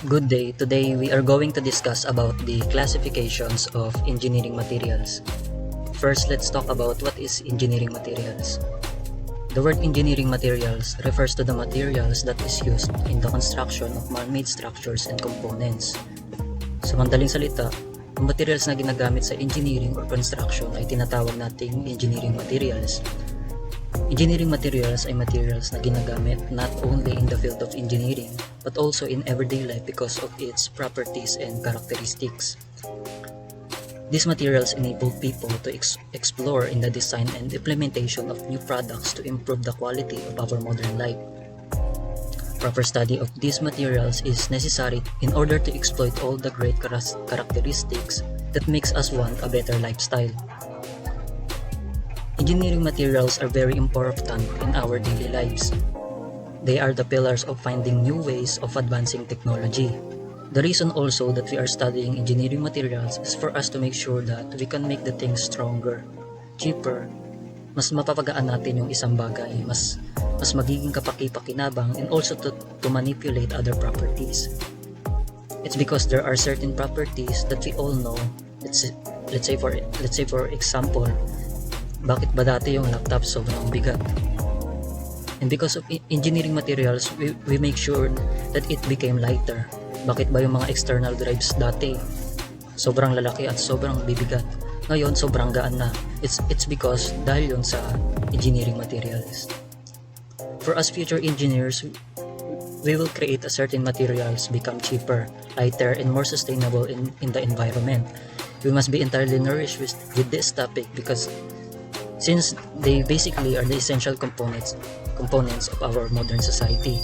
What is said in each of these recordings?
Good day. Today we are going to discuss about the classifications of engineering materials. First, let's talk about what is engineering materials. The word engineering materials refers to the materials that is used in the construction of man-made structures and components. Sa madaling salita, ang materials na ginagamit sa engineering or construction ay tinatawag nating engineering materials. Engineering materials ay materials na ginagamit not only in the field of engineering but also in everyday life because of its properties and characteristics. These materials enable people to explore in the design and implementation of new products to improve the quality of our modern life. Proper study of these materials is necessary in order to exploit all the great characteristics that makes us want a better lifestyle. Engineering materials are very important in our daily lives. They are the pillars of finding new ways of advancing technology. The reason also that we are studying engineering materials is for us to make sure that we can make the things stronger, cheaper, mas mapapagaan natin yung isang bagay, mas magiging kapaki-pakinabang, and also to manipulate other properties. It's because there are certain properties that we all know. Let's say for example, bakit ba dati yung laptop sobrang bigat? And because of engineering materials, we make sure that it became lighter. Bakit ba yung mga external drives dati sobrang lalaki at sobrang bibigat? Ngayon, sobrang gaan na. It's because dahil yun sa engineering materials. For us future engineers, we will create a certain materials become cheaper, lighter, and more sustainable in the environment. We must be entirely nourished with this topic because since they basically are the essential components of our modern society.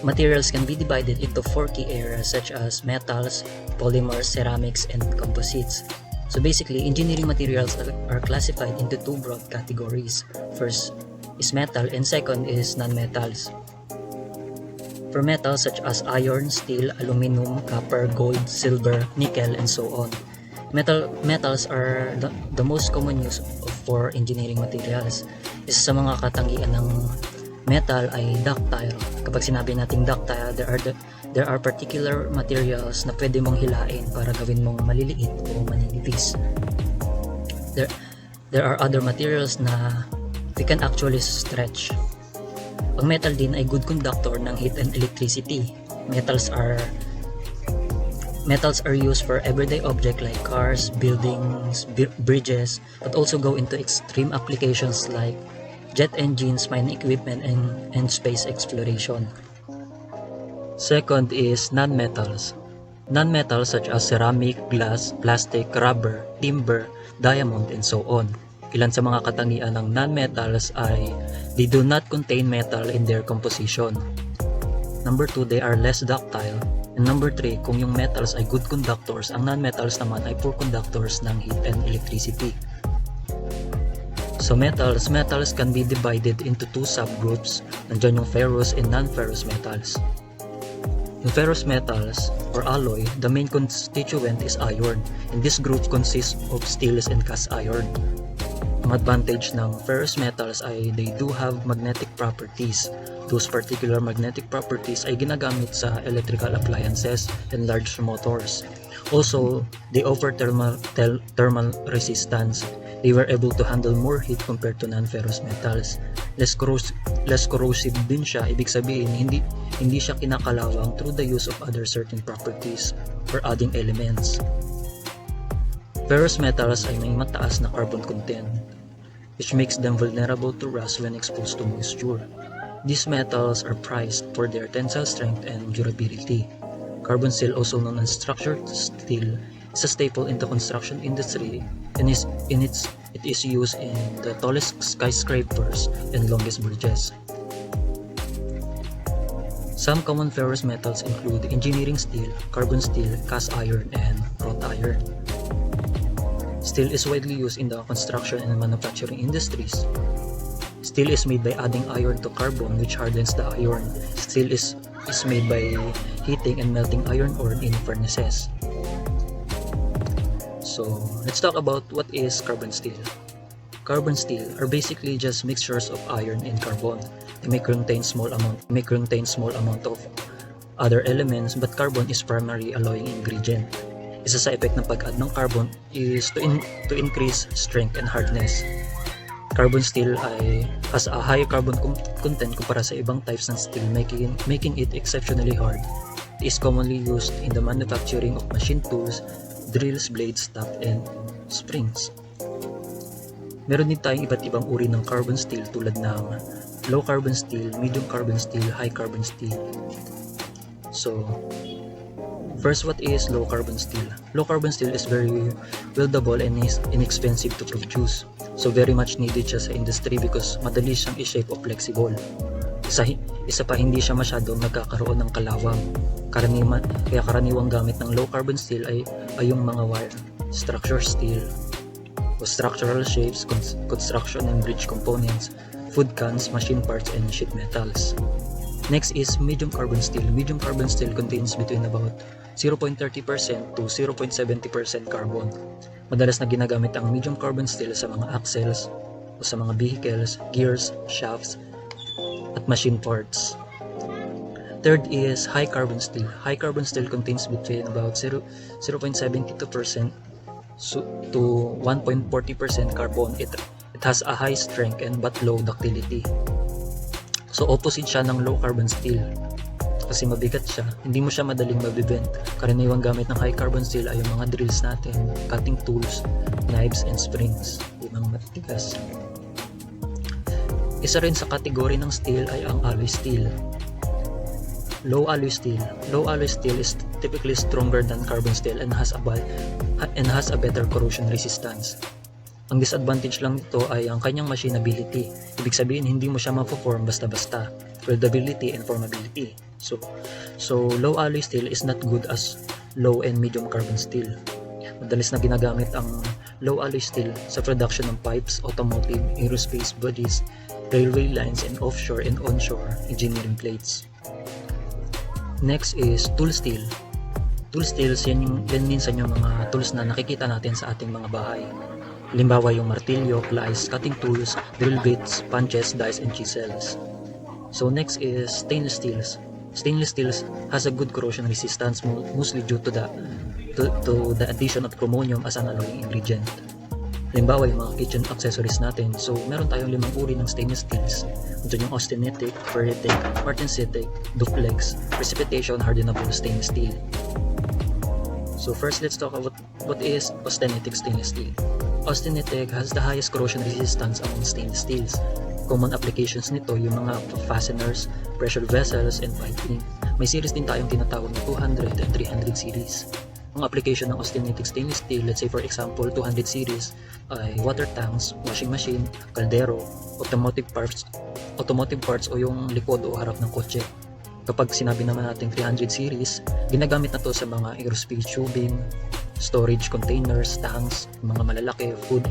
Materials can be divided into 4 key areas such as metals, polymers, ceramics, and composites. So basically, engineering materials are classified into 2 broad categories. First is metal and second is non-metals. For metals such as iron, steel, aluminum, copper, gold, silver, nickel, and so on. Metals are the most common use for engineering materials. Isa sa mga katangian ng metal ay ductile. Kapag sinabi nating ductile, there are particular materials na pwede mong hilain para gawin mong maliliit o maninipis. There are other materials na we can actually stretch. Ang metal din ay good conductor ng heat and electricity. Metals are used for everyday objects like cars, buildings, bridges, but also go into extreme applications like jet engines, mining equipment, and space exploration. Second is non-metals. Non-metals such as ceramic, glass, plastic, rubber, timber, diamond, and so on. Ilan sa mga katangian ng non-metals ay they do not contain metal in their composition. Number 2, they are less ductile. And number 3, kung yung metals ay good conductors, ang non-metals naman ay poor conductors ng heat and electricity. So metals can be divided into 2 subgroups. Nandiyan yung ferrous and non-ferrous metals. Yung ferrous metals or alloy, the main constituent is iron, and this group consists of steels and cast iron. Ang advantage ng ferrous metals ay they do have magnetic properties. Those particular magnetic properties ay ginagamit sa electrical appliances and large motors. Also, they offer thermal resistance. They were able to handle more heat compared to non-ferrous metals. Less corrosive din siya, ibig sabihin hindi siya kinakalawang through the use of other certain properties or adding elements. Ferrous metals ay may mataas na carbon content, which makes them vulnerable to rust when exposed to moisture. These metals are prized for their tensile strength and durability. Carbon steel, also known as structured steel, is a staple in the construction industry and it is used in the tallest skyscrapers and longest bridges. Some common ferrous metals include engineering steel, carbon steel, cast iron, and wrought iron. Steel is widely used in the construction and manufacturing industries. Steel is made by adding iron to carbon, which hardens the iron. Steel is made by heating and melting iron ore in furnaces. So, let's talk about what is carbon steel. Carbon steel are basically just mixtures of iron and carbon. It may contain small amount of other elements, but carbon is primary alloying ingredient. Isa sa effect ng pag-add ng carbon is to increase strength and hardness. Carbon steel has a higher carbon content kumpara sa ibang types ng steel, making it exceptionally hard. It is commonly used in the manufacturing of machine tools, drills, blades, top, and springs. Meron din tayong iba't ibang uri ng carbon steel tulad ng low carbon steel, medium carbon steel, high carbon steel. So, first, what is low carbon steel? Low carbon steel is very buildable and is inexpensive to produce. So, very much needed siya sa industry because madali siyang i-shape o flexible. Isa pa, hindi siya masyadong nagkakaroon ng kalawang. Kaya karaniwang gamit ng low carbon steel ay yung mga wire, structure steel, o structural shapes, construction and bridge components, food cans, machine parts, and sheet metals. Next is medium carbon steel. Medium carbon steel contains between about 0.30% to 0.70% carbon. Madalas na ginagamit ang medium carbon steel sa mga axles o sa mga vehicles, gears, shafts, at machine parts. Third is high carbon steel. High carbon steel contains between about 0.72% to 1.40% carbon. It has a high strength and but low ductility. So opposite siya ng low carbon steel. Kasi mabigat siya, hindi mo siya madaling mabibend. Karaniwang gamit ng high carbon steel ay yung mga drills natin, cutting tools, knives, and springs. Yung mga matitigas. Isa rin sa kategory ng steel ay ang alloy steel. Low alloy steel. Low alloy steel is typically stronger than carbon steel and has a better corrosion resistance. Ang disadvantage lang nito ay ang kanyang machinability. Ibig sabihin, hindi mo siya ma-form basta-basta. Weldability and formability. So low alloy steel is not good as low and medium carbon steel. Madalas na ginagamit ang low alloy steel sa production ng pipes, automotive, aerospace bodies, railway lines, and offshore and onshore engineering plates. Next is tool steel. Tool steels, yan minsan yung mga tools na nakikita natin sa ating mga bahay. Halimbawa yung martilyo, plies, cutting tools, drill bits, punches, dies, and chisels. So next is stainless steels. Stainless steels has a good corrosion resistance mostly due to the addition of chromium as an alloying ingredient. Halimbawa yung mga kitchen accessories natin. So meron tayong 5 uri ng stainless steels. Ito yung austenitic, ferritic, martensitic, duplex, precipitation hardenable stainless steel. So first, let's talk about what is austenitic stainless steel. Austenitic has the highest corrosion resistance among stainless steels. Common applications nito yung mga fasteners, pressure vessels, and piping. May series din tayong tinatawag na 200 and 300 series. Ang application ng austenitic stainless steel, let's say for example 200 series, ay water tanks, washing machine, kaldero, automotive parts o yung likod o harap ng kotse. Kapag sinabi naman natin 300 series, ginagamit na to sa mga aerospace tubing, storage containers, tanks, mga malalaki, food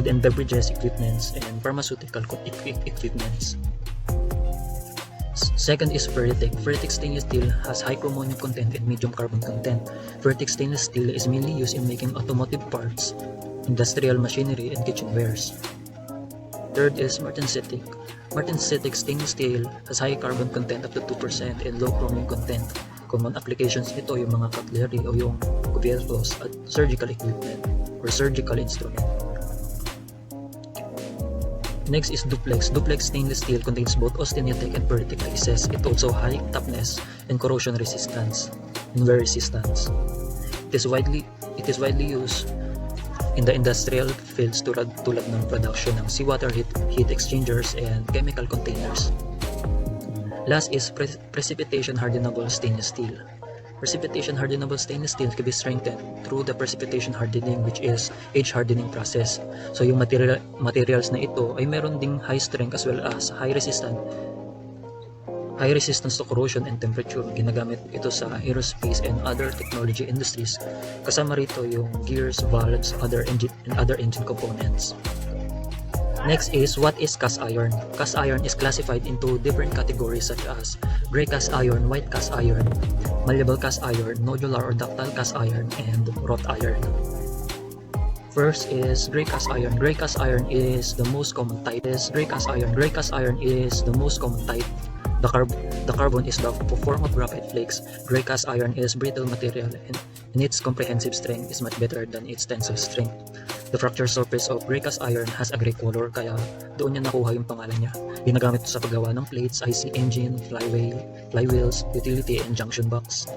and beverages equipments, and pharmaceutical equipments. Second is ferritic. Ferritic stainless steel has high chromium content and medium carbon content. Ferritic stainless steel is mainly used in making automotive parts, industrial machinery, and kitchenwares. Third is martensitic. Martensitic stainless steel has high carbon content up to 2% and low chromium content. Common applications nito yung mga cutlery o yung cubiertos at surgical equipment or surgical instrument. Next is duplex. Duplex stainless steel contains both austenitic and ferritic traces. It also high toughness and corrosion resistance and wear resistance. It is widely used in the industrial fields tulad ng production ng seawater heat exchangers and chemical containers. Last is precipitation hardenable stainless steel. Precipitation hardenable stainless steel can be strengthened through the precipitation hardening, which is age hardening process. So yung materials na ito ay meron ding high strength as well as high resistance to corrosion and temperature. Ginagamit ito sa aerospace and other technology industries. Kasama rito yung gears, valves, and other engine components. Next is, what is cast iron? Cast iron is classified into different categories such as gray cast iron, white cast iron, malleable cast iron, nodular or ductile cast iron, and wrought iron. First is gray cast iron. Gray cast iron is the most common type. Gray cast iron is the most common type. The carbon is the form of graphite flakes. Gray cast iron is brittle material and its comprehensive strength is much better than its tensile strength. The fracture surface of gray cast iron has a gray color kaya doon niya nakuha yung pangalan niya. Ginagamit ito sa paggawa ng plates, IC engine, flywheels, utility, and junction box.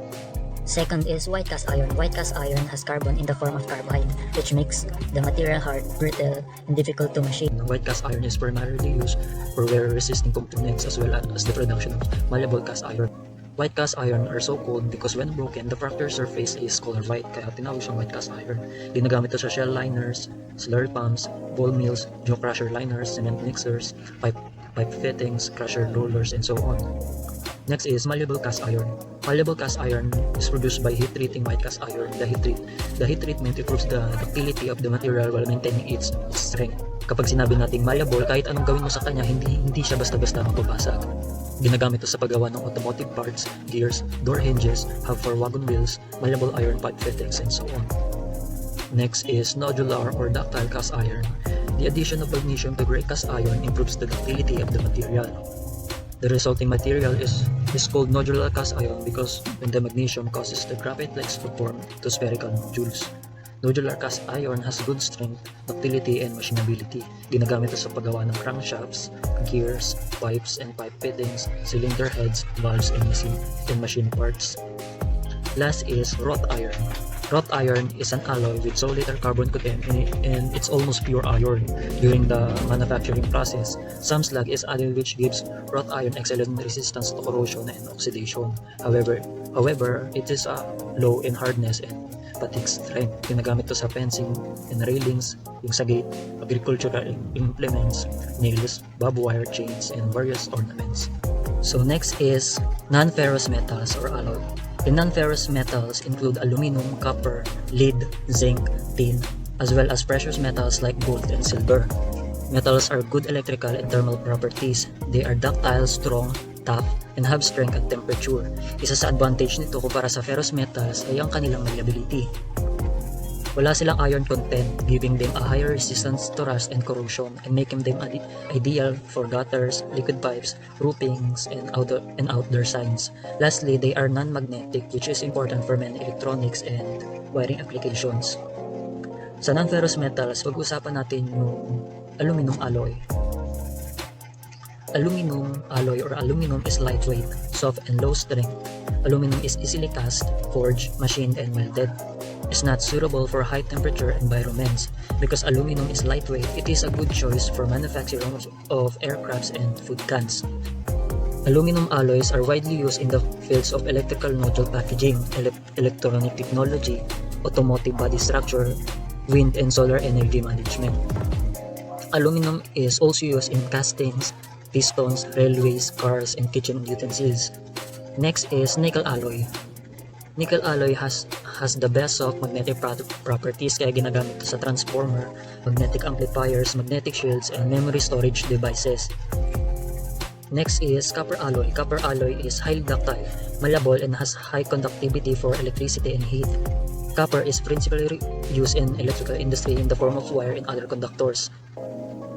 Second is white cast iron. White cast iron has carbon in the form of carbide, which makes the material hard, brittle, and difficult to machine. White cast iron is primarily used for wear-resisting components as well as the production of malleable cast iron. White cast iron are so called because when broken, the fracture surface is color white, kaya tinawag siyang white cast iron. Ginagamit ito sa shell liners, slurry pumps, ball mills, jaw crusher liners, cement mixers, pipe fittings, crusher rollers, and so on. Next is malleable cast iron. Malleable cast iron is produced by heat treating white cast iron. The heat treatment improves the ductility of the material while maintaining its strength. Kapag sinabi nating malleable, kahit anong gawin mo sa kanya, hindi siya basta-basta mababasag. Ginagamit ito sa paggawa ng automotive parts, gears, door hinges, hub for wagon wheels, malleable iron pipe fittings, and so on. Next is nodular or ductile cast iron. The addition of magnesium to gray cast iron improves the ductility of the material. The resulting material is called nodular cast iron because when the magnesium causes the graphite flakes to form to spherical nodules. Nodular cast iron has good strength, ductility, and machinability. Ginagamit ito sa paggawa ng crankshafts, gears, pipes and pipe fittings, cylinder heads, valves, and machine parts. Last is wrought iron. Wrought iron is an alloy with so little carbon content and it's almost pure iron. During the manufacturing process, some slag is added which gives wrought iron excellent resistance to corrosion and oxidation. However, it is low in hardness and fatigue strength. Ginagamit ito sa fencing and railings, yung sa gate, agricultural implements, nails, barbed wire chains, and various ornaments. So next is non-ferrous metals or alloy. The non-ferrous metals include aluminum, copper, lead, zinc, tin, as well as precious metals like gold and silver. Metals are good electrical and thermal properties. They are ductile, strong, tough, and have strength at temperature. Isa sa advantage nito kumpara sa ferrous metals ay ang kanilang malleability. Wala silang iron content, giving them a higher resistance to rust and corrosion and making them ideal for gutters, liquid pipes, roofings, and outdoor signs. Lastly, they are non-magnetic, which is important for many electronics and wiring applications. Sa non-ferrous metals, pag-usapan natin yung aluminum alloy. Aluminum alloy or aluminum is lightweight, soft, and low strength. Aluminum is easily cast, forged, machined, and welded. Is not suitable for high temperature environments. Because aluminum is lightweight, it is a good choice for manufacturing of aircrafts and food cans. Aluminum alloys are widely used in the fields of electrical nodule packaging, electronic technology, automotive body structure, wind and solar energy management. Aluminum is also used in castings, pistons, railways, cars, and kitchen utensils. Next is nickel alloy. Nickel alloy has the best of magnetic properties kaya ginagamit ito sa transformer, magnetic amplifiers, magnetic shields, and memory storage devices. Next is copper alloy. Copper alloy is highly ductile, malleable, and has high conductivity for electricity and heat. Copper is principally used in electrical industry in the form of wire and other conductors.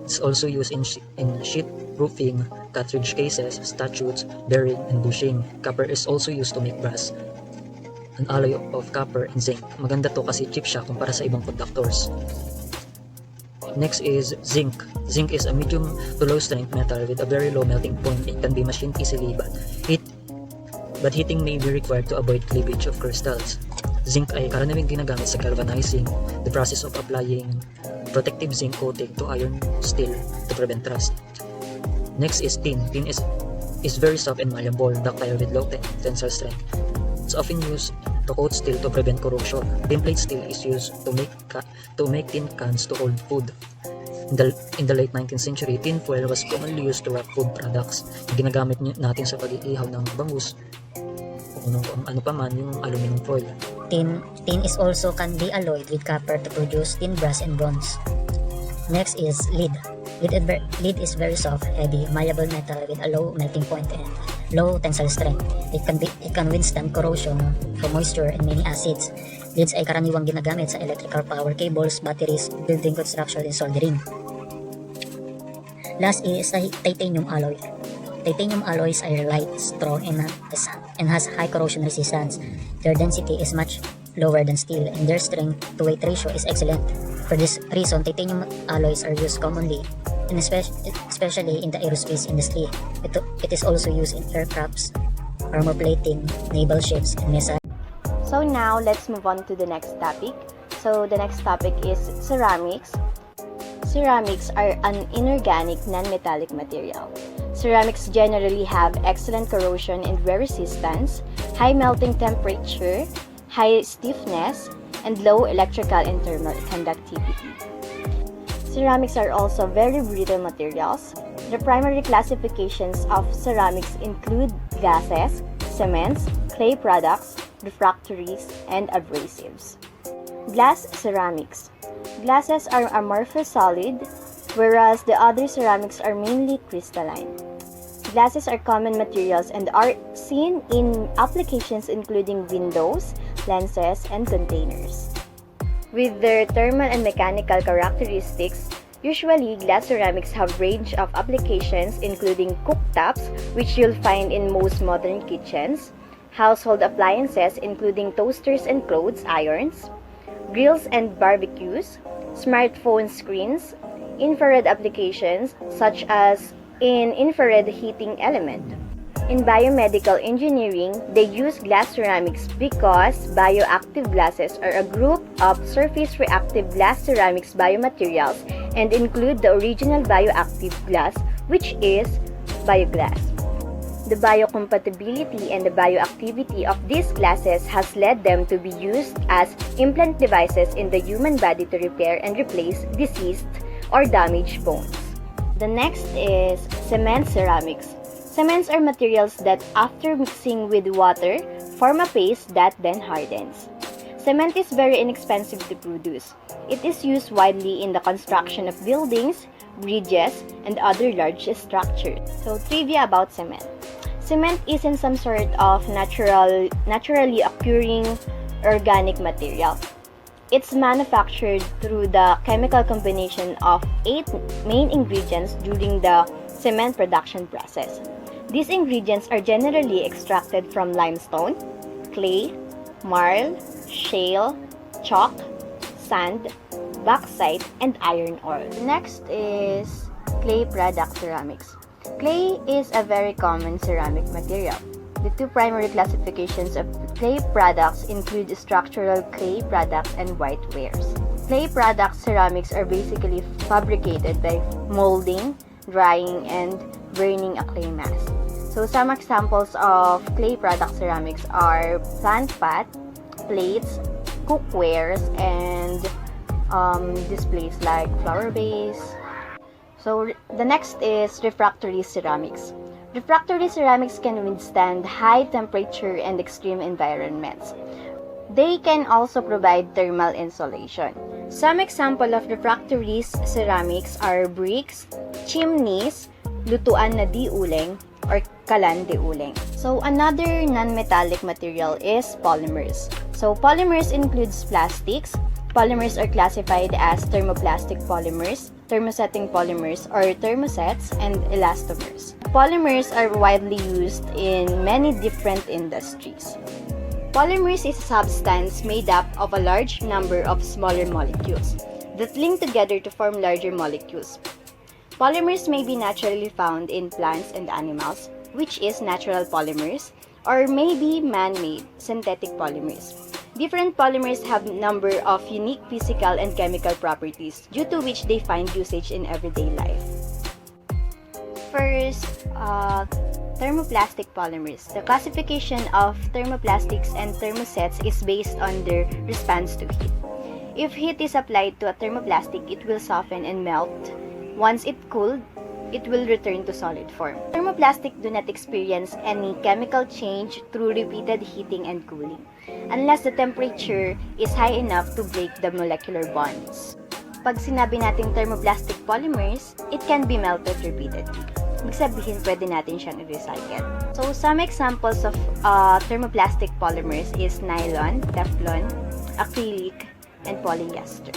It's also used in sheet roofing, cartridge cases, statutes, bearing, and bushing. Copper is also used to make brass. An alloy of copper and zinc. Maganda to kasi cheap siya kumpara sa ibang conductors. Next is zinc. Zinc is a medium to low strength metal with a very low melting point. It can be machined easily but heating may be required to avoid cleavage of crystals. Zinc ay karaniwang ginagamit sa galvanizing, the process of applying protective zinc coating to iron steel to prevent rust. Next is tin. Tin is very soft and malleable, ductile with low tensile strength. It's often used to coat steel to prevent corrosion. Tinplate steel is used to make tin cans to hold food. In the late 19th century, tin foil was commonly used to wrap food products. Ginagamit natin sa pag-iihaw ng bangus o ano pa man yung aluminum foil. Tin is also can be alloyed with copper to produce tin, brass, and bronze. Next is lead. Lead is very soft, heavy, malleable metal with a low melting point and low tensile strength. It can withstand corrosion from moisture and many acids. Leads ay karaniwang ginagamit sa electrical power cables, batteries, building construction, and soldering. Last is titanium alloy. Titanium alloys are light, strong, and has high corrosion resistance. Their density is much lower than steel, and their strength-to-weight ratio is excellent. For this reason, titanium alloys are used commonly, and especially in the aerospace industry. It is also used in aircrafts, armor plating, naval ships, and missiles. So now, let's move on to the next topic. So the next topic is ceramics. Ceramics are an inorganic, non-metallic material. Ceramics generally have excellent corrosion and wear resistance, high melting temperature, high stiffness, and low electrical and thermal conductivity. Ceramics are also very brittle materials. The primary classifications of ceramics include glasses, cements, clay products, refractories, and abrasives. Glass ceramics. Glasses are amorphous solid, whereas the other ceramics are mainly crystalline. Glasses are common materials and are seen in applications including windows, lenses, and containers. With their thermal and mechanical characteristics, usually glass ceramics have range of applications including cooktops, which you'll find in most modern kitchens, household appliances including toasters and clothes irons, grills and barbecues, smartphone screens, infrared applications such as in infrared heating element. In biomedical engineering, they use glass ceramics because bioactive glasses are a group of surface reactive glass ceramics biomaterials and include the original bioactive glass, which is bioglass. The biocompatibility and the bioactivity of these glasses has led them to be used as implant devices in the human body to repair and replace diseased or damaged bones. The next is cement ceramics. Cements are materials that, after mixing with water, form a paste that then hardens. Cement is very inexpensive to produce. It is used widely in the construction of buildings, bridges, and other large structures. So, trivia about cement. Cement isn't some sort of naturally occurring organic material. It's manufactured through the chemical combination of 8 main ingredients during the cement production process. These ingredients are generally extracted from limestone, clay, marl, shale, chalk, sand, bauxite, and iron ore. Next is clay product ceramics. Clay is a very common ceramic material. The two primary classifications of clay products include structural clay products and whitewares. Clay product ceramics are basically fabricated by molding, drying, and burning a clay mass. So some examples of clay product ceramics are plant pot, plates, cookwares, and displays like flower vase. So the next is refractory ceramics. Refractory ceramics can withstand high temperature and extreme environments. They can also provide thermal insulation. Some example of refractory ceramics are bricks, chimneys, lutuan na di uleng, or kalan di uleng. So another non-metallic material is polymers. So polymers includes plastics. Polymers are classified as thermoplastic polymers, thermosetting polymers or thermosets, and elastomers. Polymers are widely used in many different industries. Polymers is a substance made up of a large number of smaller molecules that link together to form larger molecules. Polymers may be naturally found in plants and animals, which is natural polymers, or may be man-made, synthetic polymers. Different polymers have a number of unique physical and chemical properties due to which they find usage in everyday life. First, thermoplastic polymers. The classification of thermoplastics and thermosets is based on their response to heat. If heat is applied to a thermoplastic, it will soften and melt. Once it cooled, it will return to solid form. Thermoplastic do not experience any chemical change through repeated heating and cooling, unless the temperature is high enough to break the molecular bonds. Pag sinabi nating thermoplastic polymers, it can be melted repeatedly. Ibig sabihin, pwede natin siyang i-recycle. So, some examples of thermoplastic polymers is nylon, Teflon, acrylic, and polyester.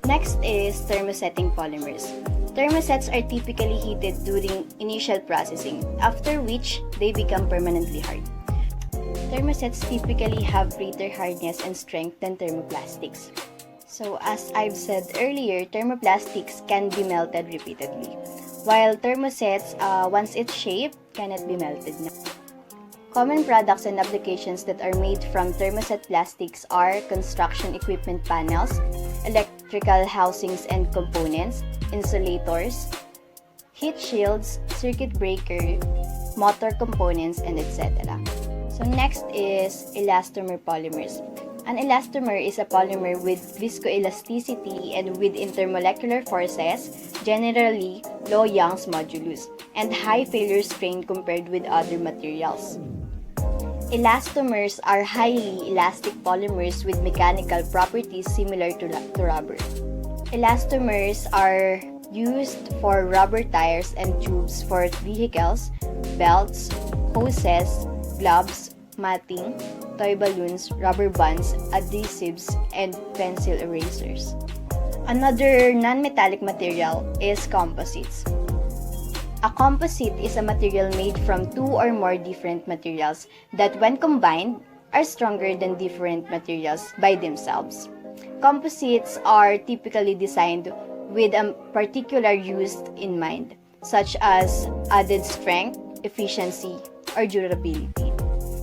Next is thermosetting polymers. Thermosets are typically heated during initial processing, after which they become permanently hard. Thermosets typically have greater hardness and strength than thermoplastics. So as I've said earlier, thermoplastics can be melted repeatedly, while thermosets, once it's shaped, cannot be melted now. Common products and applications that are made from thermoset plastics are construction equipment panels, electrical housings and components, insulators, heat shields, circuit breaker, motor components, and etc. So next is elastomer polymers. An elastomer is a polymer with viscoelasticity and with intermolecular forces, generally low Young's modulus, and high failure strain compared with other materials. Elastomers are highly elastic polymers with mechanical properties similar to rubber. Elastomers are used for rubber tires and tubes for vehicles, belts, hoses, gloves, matting, toy balloons, rubber bands, adhesives, and pencil erasers. Another non-metallic material is composites. A composite is a material made from two or more different materials that, when combined, are stronger than different materials by themselves. Composites are typically designed with a particular use in mind, such as added strength, efficiency, or durability.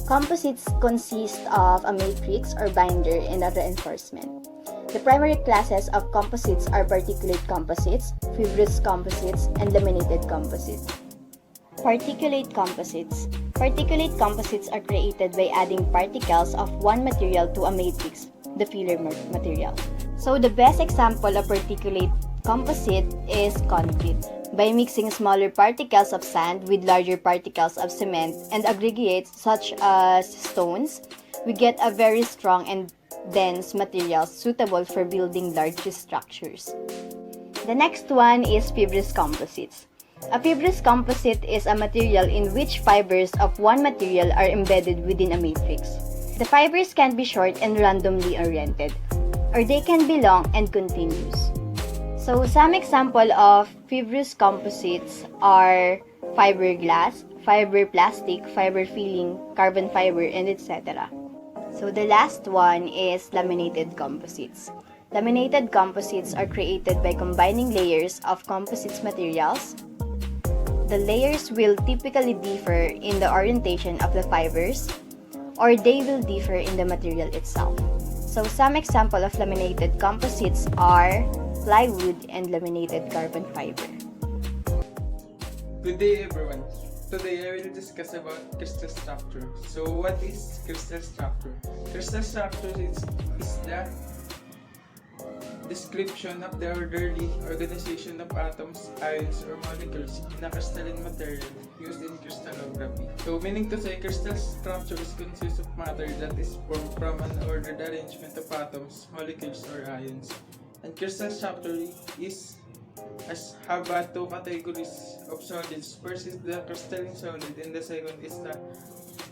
Composites consist of a matrix or binder and a reinforcement. The primary classes of composites are particulate composites, fibrous composites, and laminated composites. Particulate composites. Particulate composites are created by adding particles of one material to a matrix, the filler material. So the best example of particulate composite is concrete. By mixing smaller particles of sand with larger particles of cement and aggregates such as stones, we get a very strong and dense material suitable for building large structures. The next one is fibrous composites. A fibrous composite is a material in which fibers of one material are embedded within a matrix. The fibers can be short and randomly oriented, or they can be long and continuous. So some example of fibrous composites are fiberglass, fiber plastic, fiber filling, carbon fiber, and etc. So the last one is laminated composites. Laminated composites are created by combining layers of composites materials. The layers will typically differ in the orientation of the fibers, or they will differ in the material itself. So some example of laminated composites are plywood and laminated carbon fiber. Good day everyone. Today I will discuss about crystal structure. So what is crystal structure? Crystal structure is the description of the orderly organization of atoms, ions, or molecules in a crystalline material used in crystallography. So meaning to say, crystal structure consists of matter that is formed from an ordered arrangement of atoms, molecules, or ions. And crystal structure have two categories of solids. First is the crystalline solid and the second is the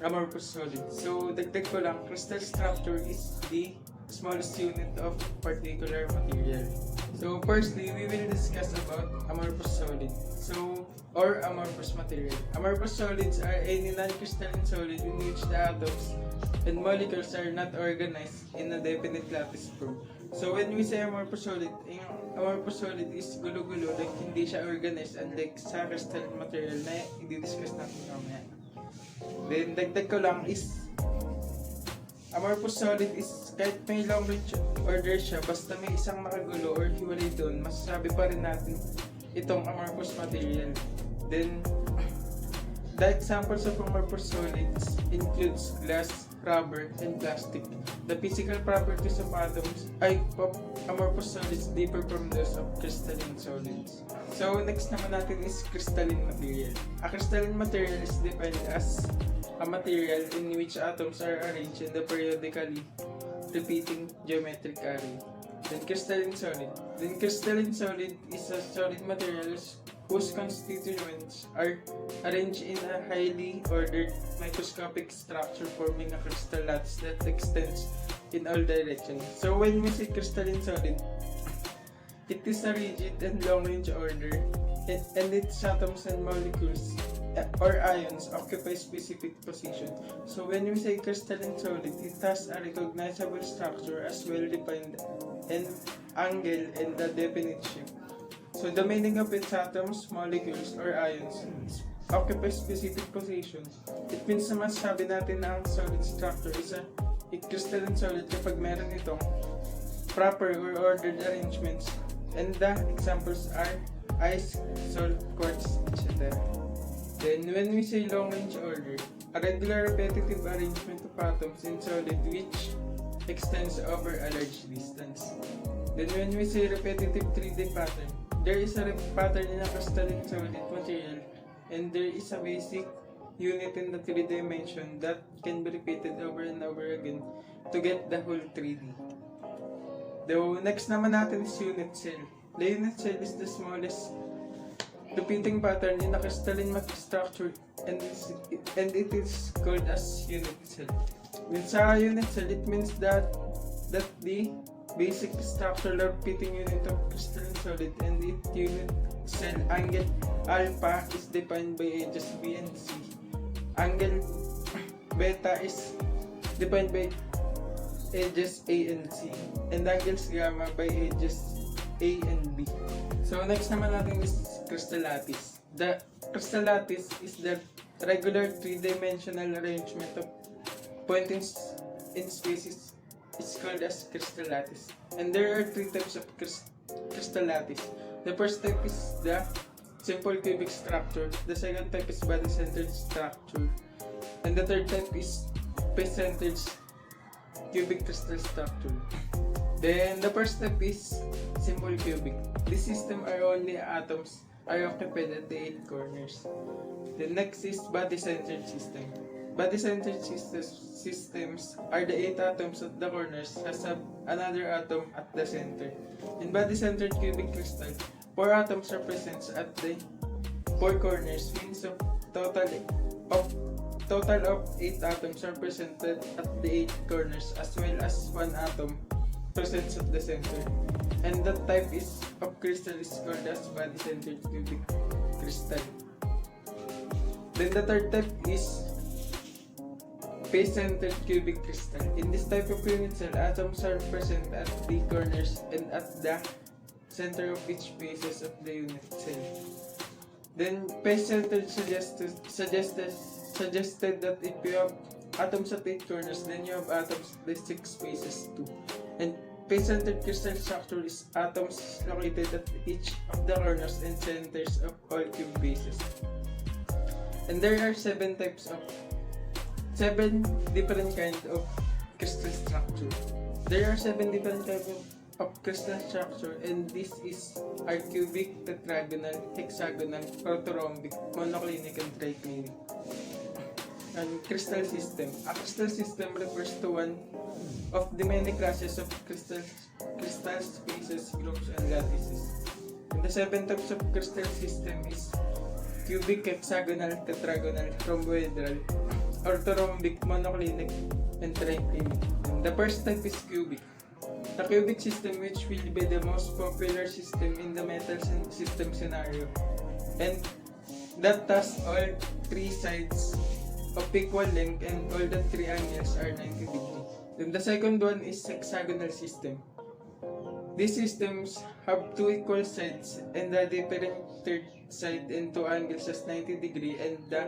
amorphous solid. So dagdag ko lang, crystal structure is the smallest unit of particular material. So firstly, we will discuss about amorphous solid. Or amorphous material. Amorphous solids are any non-crystalline solid in which the atoms and molecules are not organized in a definite lattice form. So when we say amorphous solid is gulo-gulo, like hindi siya organized, unlike sa crystalline material na i-discuss natin mamaya. Then dagdag ko lang is amorphous solid is kahit may long range order siya, basta may isang nakagulo or hiwalay doon, masasabi pa rin natin itong amorphous material. Then the examples of amorphous solids includes glass, rubber, and plastic. The physical properties of amorphous solids differ from those of crystalline solids. So next naman natin is crystalline material. A crystalline material is defined as a material in which atoms are arranged in the periodically repeating geometric array. Then crystalline solid is a solid material whose constituents are arranged in a highly ordered microscopic structure forming a crystal lattice that extends in all directions. So when we say crystalline solid, it is a rigid and long-range order, and its atoms and molecules or ions occupy specific position. So when we say crystalline solid, it has a recognizable structure as well defined and angle and a definite shape. So the meaning of its atoms, molecules, or ions occupy specific positions. It means na masasabi natin na ang solid structure is a crystalline solid kapag meron itong proper or ordered arrangements. And the examples are ice, salt, quartz, etc. Then, when we say long-range order, a regular repetitive arrangement of atoms in solid which extends over a large distance. Then, when we say repetitive 3D pattern, there is a pattern in a crystalline solid material, and there is a basic unit in the 3 dimension that can be repeated over and over again to get the whole 3D. The next naman natin is unit cell. The unit cell is the smallest repeating pattern in a crystalline structure, and it is called as unit cell. When sa unit cell, it means that the basic structural repeating unit of crystalline solid and its unit cell angle alpha is defined by edges B and C. Angle beta is defined by edges A and C, and angles gamma by edges A and B. So next naman natin is crystal lattice. The crystal lattice is the regular 3-dimensional arrangement of points in spaces is called as crystal lattice. And there are 3 types of crystal lattice. The first type is the simple cubic structure. The second type is body-centered structure. And the third type is face-centered cubic crystal structure. Then the first step is simple cubic. This system are only atoms are occupied at the 8 corners. The next is body-centered system. Body-centered systems are the 8 atoms at the corners has another atom at the center. In body-centered cubic crystal, 4 atoms are present at the 4 corners, means of total of 8 atoms are presented at the 8 corners, as well as 1 atom present at the center. And that type of crystal is called as body-centered cubic crystal. Then the third type is face-centered cubic crystal. In this type of unit cell, atoms are present at the corners and at the center of each faces of the unit cell. Then face-centered suggested that if you have atoms at 8 corners, then you have atoms at the 6 faces too. And face-centered crystal structure is atoms located at each of the corners and centers of all cube bases. And there are 7 different kinds of crystal structure. There are 7 different types of crystal structure, and this is are cubic, tetragonal, hexagonal, orthorhombic, monoclinic, and triclinic. And crystal system. A crystal system refers to one of the many classes of crystal spaces, groups, and lattices. And the 7 types of crystal system is cubic, hexagonal, tetragonal, rhomboedral, orthorhombic, monoclinic, and triclinic. And the first type is cubic. The cubic system, which will be the most popular system in the metal system scenario, and that has all 3 sides of equal length and all the 3 angles are 90 degrees. Then the second one is hexagonal system. These systems have 2 equal sides and the different third side and 2 angles as 90 degree, and the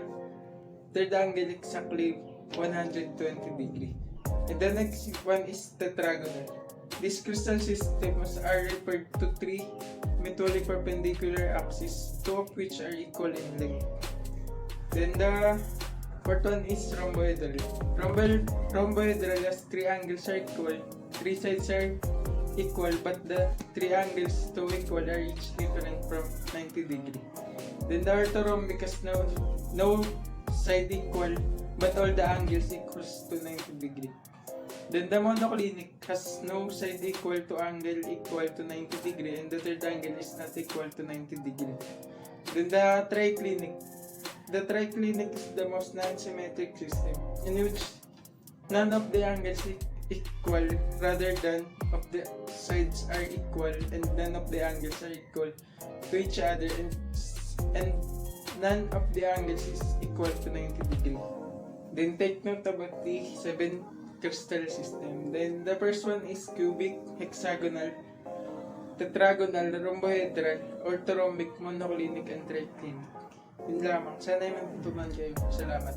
third angle exactly 120 degree. And the next one is tetragonal. These crystal systems are referred to 3 mutually perpendicular axes, 2 of which are equal in length. Then the fourth one is rhomboedral. Rhomboedral has 3 angles are equal, 3 sides are equal, but the 3 angles to equal are each different from 90 degree. Then the orthorhombic has no side equal, but all the angles equals to 90 degree. Then the monoclinic has no side equal to angle equal to 90 degree, and the third angle is not equal to 90 degree. Then the triclinic. The triclinic is the most non-symmetric system in which none of the angles equal rather than of the sides are equal and none of the angles are equal to each other, and none of the angles is equal to 90 degree. Then take note about the 7 crystal system. Then the first one is cubic, hexagonal, tetragonal, rhombohedral, orthorhombic, monoclinic, and triclinic. Yun lamang. Sana ay matutunan kayo. Salamat.